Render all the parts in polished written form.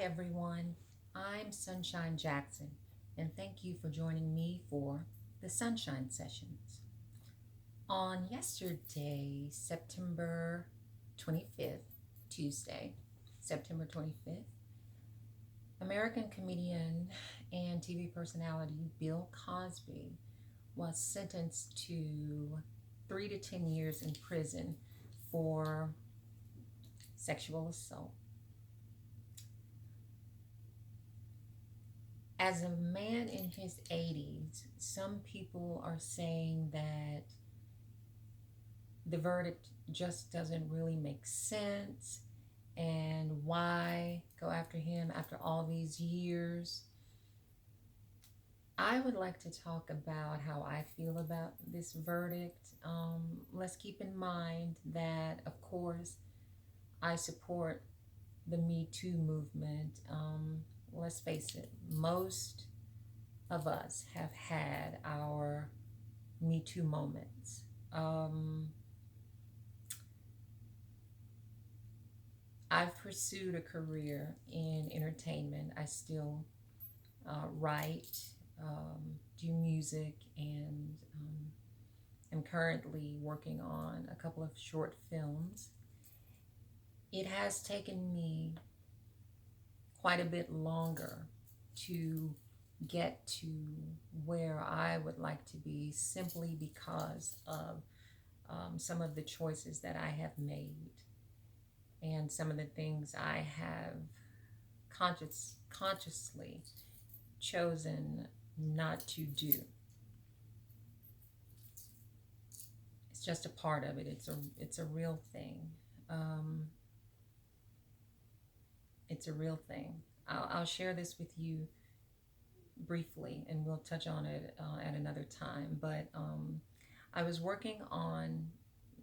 everyone. I'm Sunshine Jackson, and thank you for joining me for the Sunshine Sessions. On yesterday, September 25th, Tuesday, September 25th, American comedian and TV personality Bill Cosby was sentenced to 3 to 10 years in prison for sexual assault. As a man in his 80s, some people are saying that the verdict just doesn't really make sense, and why go after him after all these years. I would like to talk about how I feel about this verdict. Let's keep in mind that, of course, I support the Me Too movement. Let's face it, most of us have had our Me Too moments. I've pursued a career in entertainment. I still write, do music, and am currently working on a couple of short films. It has taken me quite a bit longer to get to where I would like to be simply because of some of the choices that I have made and some of the things I have consciously chosen not to do. It's just a part of it. It's a real thing. Um, it's a real thing. I'll share this with you briefly, and we'll touch on it at another time. But I was working on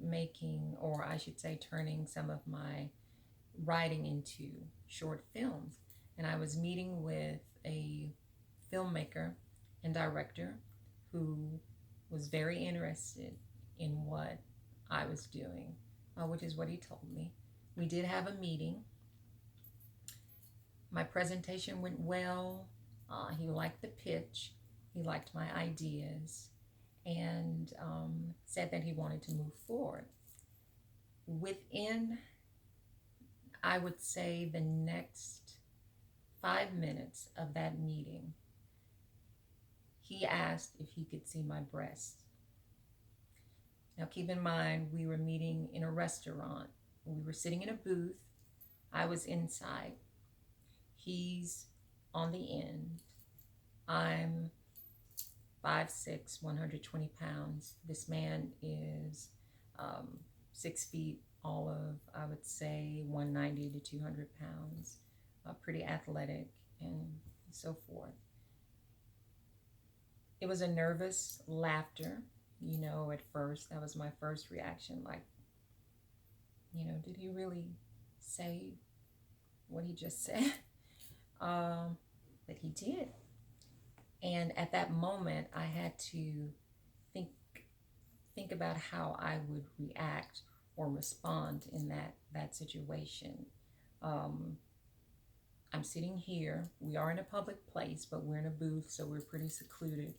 making, or I should say, turning some of my writing into short films. And I was meeting with a filmmaker and director who was very interested in what I was doing, which is what he told me. We did have a meeting. My presentation went well. He liked the pitch, he liked my ideas, and said that he wanted to move forward. Within, I would say, the next 5 minutes of that meeting, he asked if he could see my breasts. Now, keep in mind, we were meeting in a restaurant. We were sitting in a booth. I was inside. He's on the end. I'm 5'6", 120 pounds. This man is 6 feet, all of, I would say, 190 to 200 pounds, pretty athletic, and so forth. It was a nervous laughter, at first. That was my first reaction, like, did he really say what he just said? But he did. And at that moment, I had to think think about how I would react or respond in that situation. Um, I'm sitting here. We are in a public place, but we're in a booth, so we're pretty secluded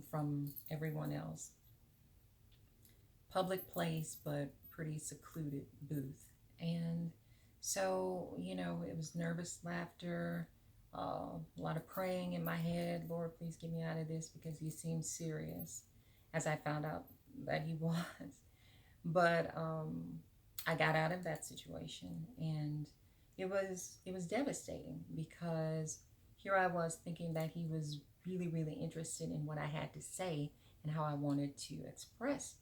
from everyone else. Public place, but pretty secluded booth. And so, it was nervous laughter, a lot of praying in my head. Lord, please get me out of this because he seems serious, as I found out that he was. But I got out of that situation, and it was devastating because here I was thinking that he was really, really interested in what I had to say and how I wanted to express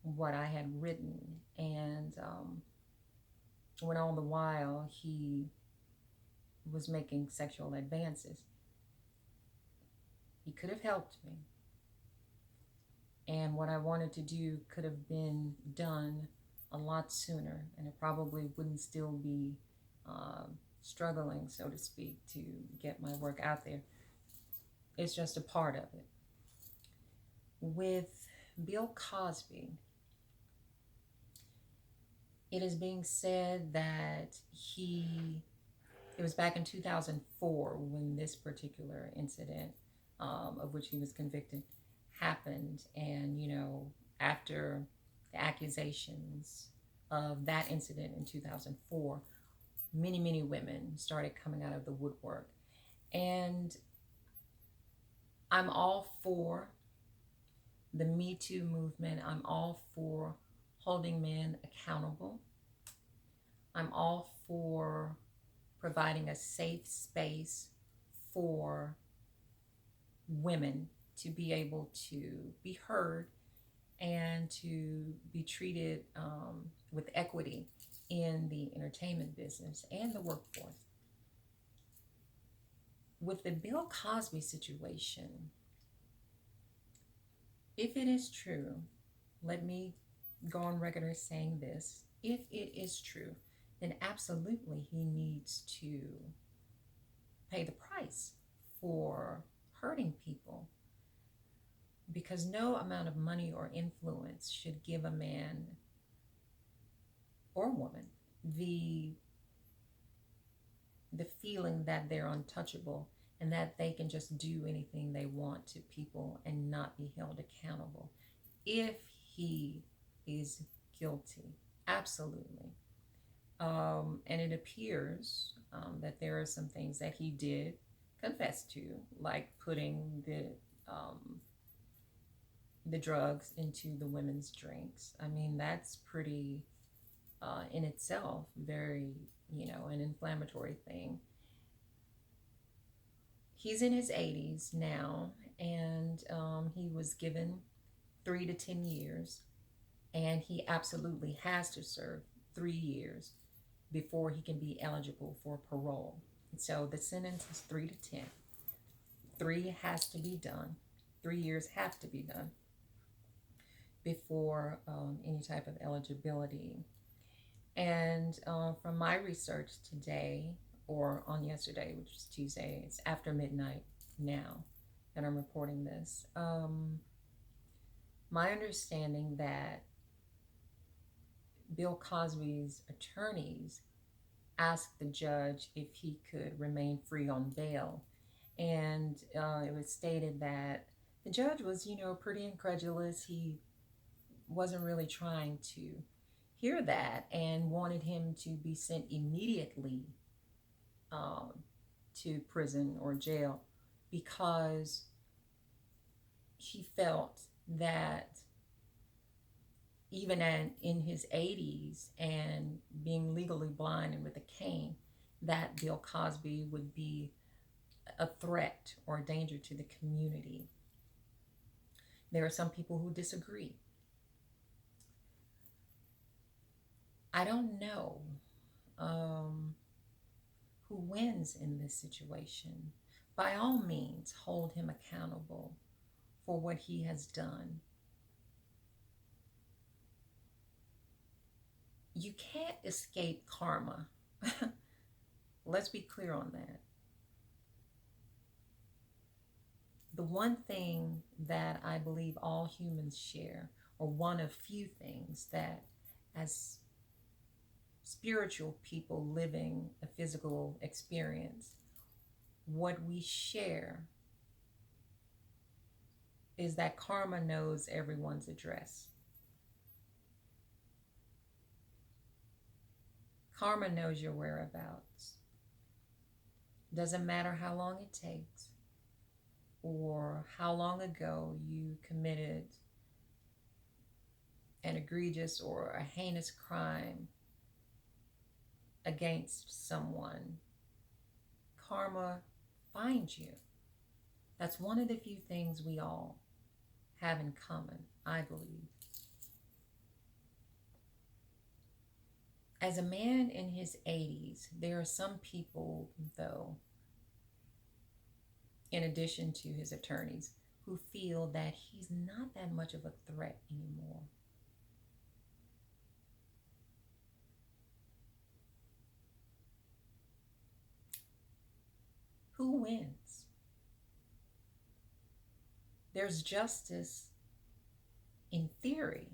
what I had written. And when all the while he was making sexual advances, he could have helped me. And what I wanted to do could have been done a lot sooner, and it probably wouldn't still be struggling, so to speak, to get my work out there. It's just a part of it. With Bill Cosby, it is being said that he It was back in 2004 when this particular incident, of which he was convicted, happened. And, after the accusations of that incident in 2004, many, many women started coming out of the woodwork. And I'm all for the Me Too movement. I'm all for holding men accountable. I'm all for providing a safe space for women to be able to be heard and to be treated with equity in the entertainment business and the workforce. With the Bill Cosby situation, if it is true, let me go on record as saying this. If it is true, then absolutely he needs to pay the price for hurting people, because no amount of money or influence should give a man or woman the feeling that they're untouchable and that they can just do anything they want to people and not be held accountable. If he is guilty, absolutely. And it appears that there are some things that he did confess to, like putting the drugs into the women's drinks. I mean, that's pretty in itself very, an inflammatory thing. He's in his 80s now, and he was given 3 to 10 years, and he absolutely has to serve 3 years before he can be eligible for parole. So the sentence is 3 to 10. 3 has to be done. 3 years have to be done before any type of eligibility. And from my research today, or on yesterday, which was Tuesday, it's after midnight now that I'm reporting this. My understanding that Bill Cosby's attorneys asked the judge if he could remain free on bail. And it was stated that the judge was, pretty incredulous. He wasn't really trying to hear that and wanted him to be sent immediately to prison or jail, because he felt that even in his 80s and being legally blind and with a cane, that Bill Cosby would be a threat or a danger to the community. There are some people who disagree. I don't know who wins in this situation. By all means, hold him accountable for what he has done. You can't escape karma. Let's be clear on that. The one thing that I believe all humans share, or one of few things that as spiritual people living a physical experience, what we share is that karma knows everyone's address. Karma knows your whereabouts. Doesn't matter how long it takes or how long ago you committed an egregious or a heinous crime against someone. Karma finds you. That's one of the few things we all have in common, I believe. As a man in his 80s, there are some people, though, in addition to his attorneys, who feel that he's not that much of a threat anymore. Who wins? There's justice in theory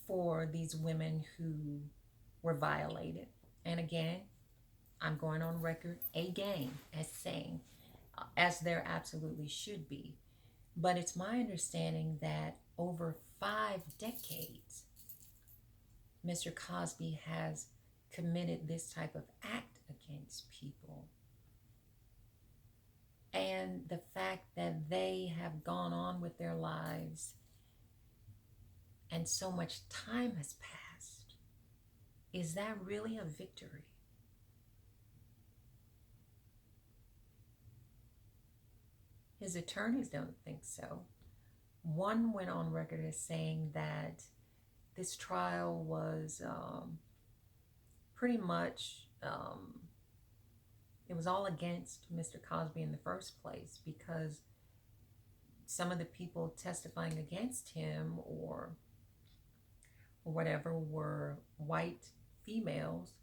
for these women who were violated. And again, I'm going on record again as saying, as there absolutely should be. But it's my understanding that over 5 decades, Mr. Cosby has committed this type of act against people. And the fact that they have gone on with their lives and so much time has passed, is that really a victory? His attorneys don't think so. One went on record as saying that this trial was pretty much, it was all against Mr. Cosby in the first place because some of the people testifying against him or whatever were white females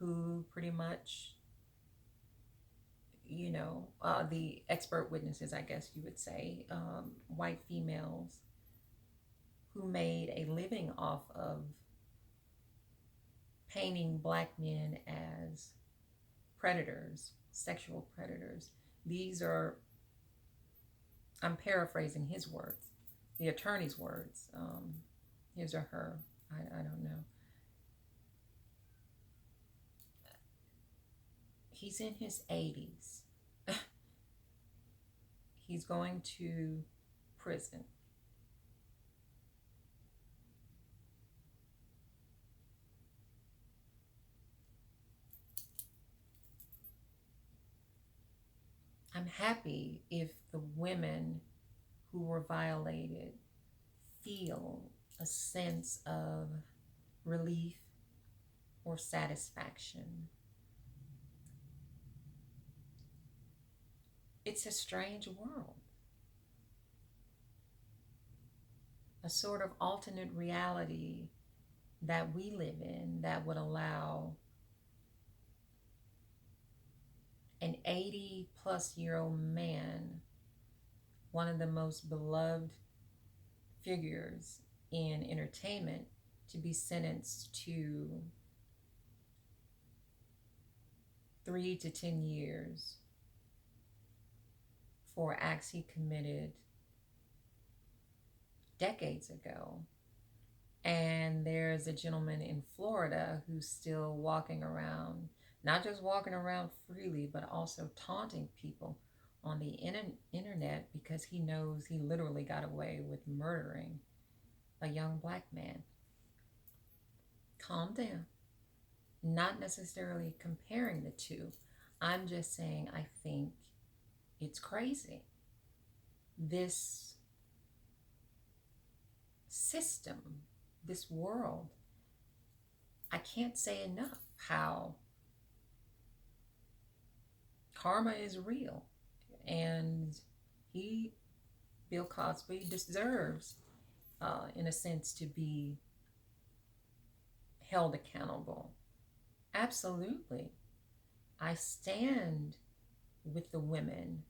who pretty much, the expert witnesses, I guess you would say, white females who made a living off of painting black men as predators, sexual predators. These are, I'm paraphrasing his words, the attorney's words, his or her, I don't know. He's in his 80s. He's going to prison. I'm happy if the women who were violated feel a sense of relief or satisfaction. It's a strange world, a sort of alternate reality that we live in that would allow an 80-plus-year-old man, one of the most beloved figures in entertainment, to be sentenced to 3 to 10 years for acts he committed decades ago. And there's a gentleman in Florida who's still walking around, not just walking around freely, but also taunting people on the internet because he knows he literally got away with murdering a young black man. Calm down. Not necessarily comparing the two. I'm just saying I think it's crazy. This system, this world, I can't say enough how karma is real. And Bill Cosby, deserves, in a sense, to be held accountable. Absolutely. I stand with the women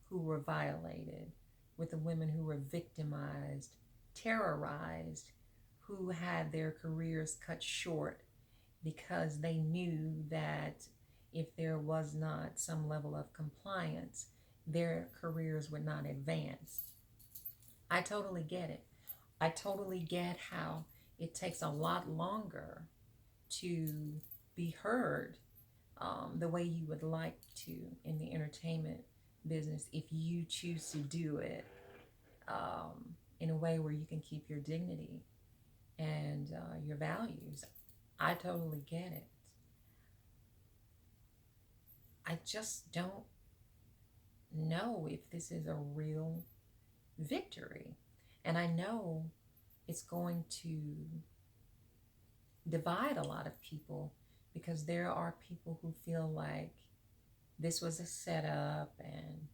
who were violated, with the women who were victimized, terrorized, who had their careers cut short because they knew that if there was not some level of compliance, their careers would not advance. I totally get it. I totally get how it takes a lot longer to be heard the way you would like to in the entertainment business if you choose to do it in a way where you can keep your dignity and your values. I totally get it. I just don't know if this is a real victory. And I know it's going to divide a lot of people because there are people who feel like this was a setup and,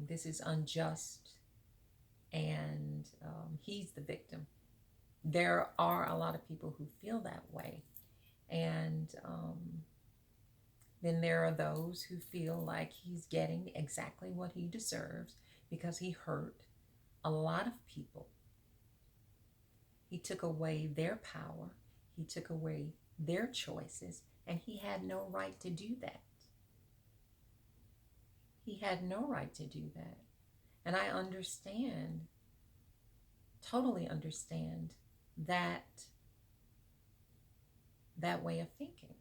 this is unjust and he's the victim. There are a lot of people who feel that way. And then there are those who feel like he's getting exactly what he deserves because he hurt a lot of people. He took away their power. He took away their choices. And he had no right to do that. He had no right to do that. And I understand, totally understand that way of thinking.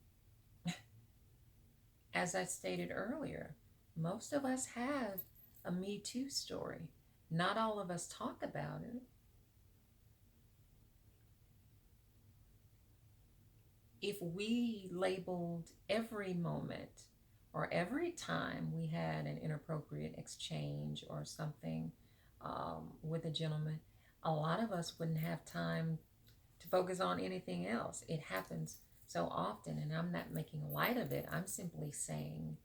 As I stated earlier, most of us have a Me Too story. Not all of us talk about it. If we labeled every moment or every time we had an inappropriate exchange or something with a gentleman, a lot of us wouldn't have time to focus on anything else. It happens so often, and I'm not making light of it. I'm simply saying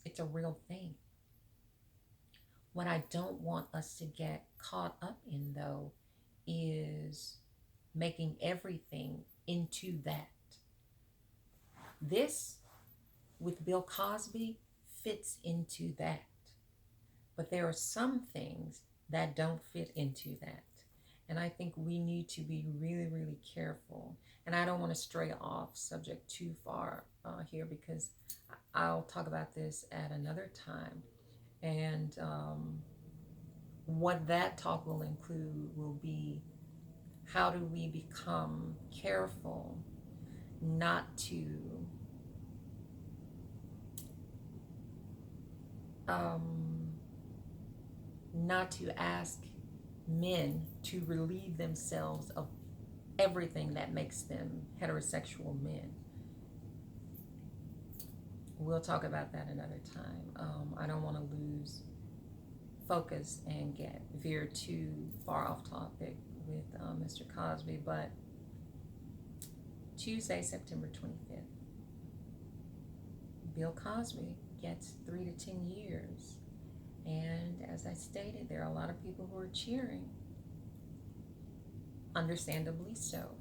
it's a real thing. What I don't want us to get caught up in, though, is making everything into that. This, with Bill Cosby, fits into that. But there are some things that don't fit into that. And I think we need to be really, really careful. And I don't want to stray off subject too far here, because I'll talk about this at another time. And what that talk will include will be, how do we become careful not to ask men to relieve themselves of everything that makes them heterosexual men. We'll talk about that another time. I don't want to lose focus and get veer too far off topic with Mr. Cosby, but Tuesday, September 25th, Bill Cosby gets 3 to 10 years. And as I stated, there are a lot of people who are cheering, understandably so.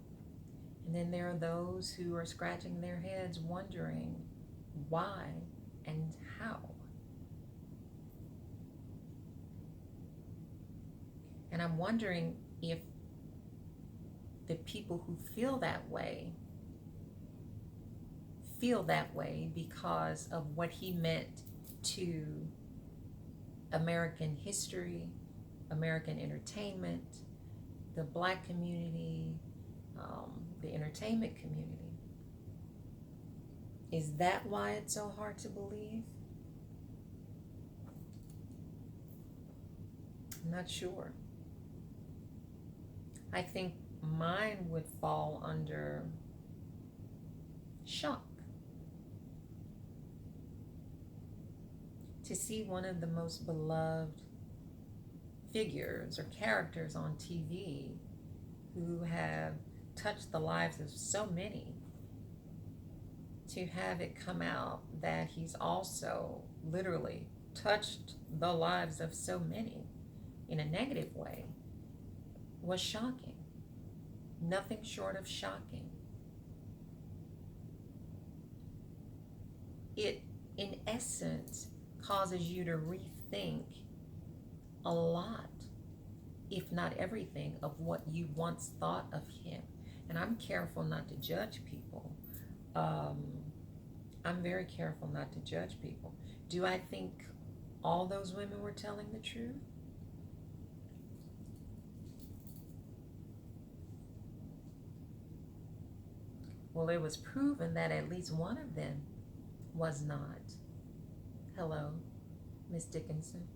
And then there are those who are scratching their heads wondering why and how. And I'm wondering if the people who feel that way because of what he meant to American history, American entertainment, the Black community, the entertainment community. Is that why it's so hard to believe? I'm not sure. I think mine would fall under shock. To see one of the most beloved figures or characters on TV who have touched the lives of so many, to have it come out that he's also literally touched the lives of so many in a negative way, was shocking. Nothing short of shocking. It, in essence, causes you to rethink a lot, if not everything, of what you once thought of him. And I'm careful not to judge people. I'm very careful not to judge people. Do I think all those women were telling the truth? Well, it was proven that at least one of them was not. Hello, Miss Dickinson.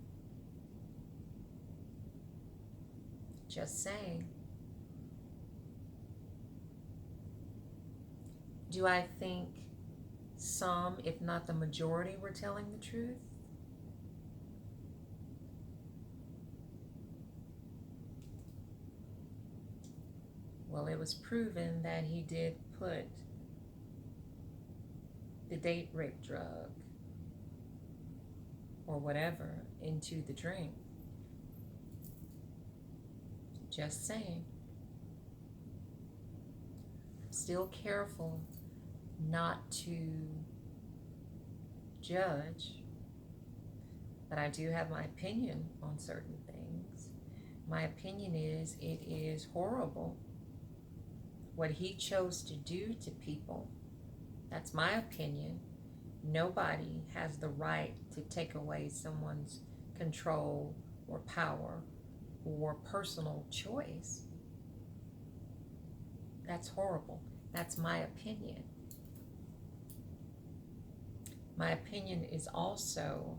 Just saying. Do I think some, if not the majority, were telling the truth? Well, it was proven that he did put the date rape drug or whatever into the drink. Just saying. I'm still careful not to judge, but I do have my opinion on certain things. My opinion is, it is horrible what he chose to do to people That's my opinion. Nobody has the right to take away someone's control or power or personal choice. That's horrible. That's my opinion. My opinion is also,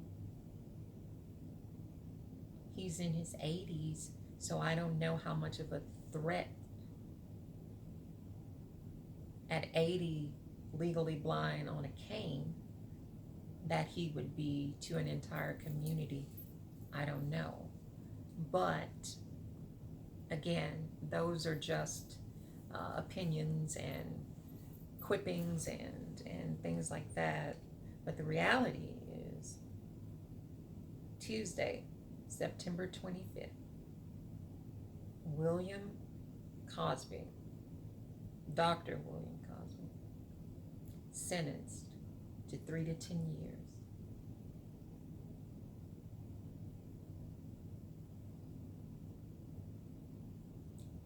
he's in his 80s, so I don't know how much of a threat at 80, legally blind on a cane, that he would be to an entire community. I don't know. But again, those are just opinions and quippings and things like that. But the reality is, Tuesday, September 25th, William Cosby, Dr. William Cosby, sentenced to 3 to 10 years.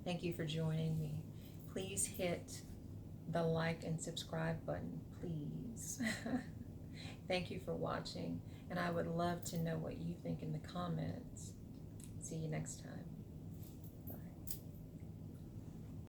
Thank you for joining me. Please hit the like and subscribe button, please. Thank you for watching, and I would love to know what you think in the comments. See you next time.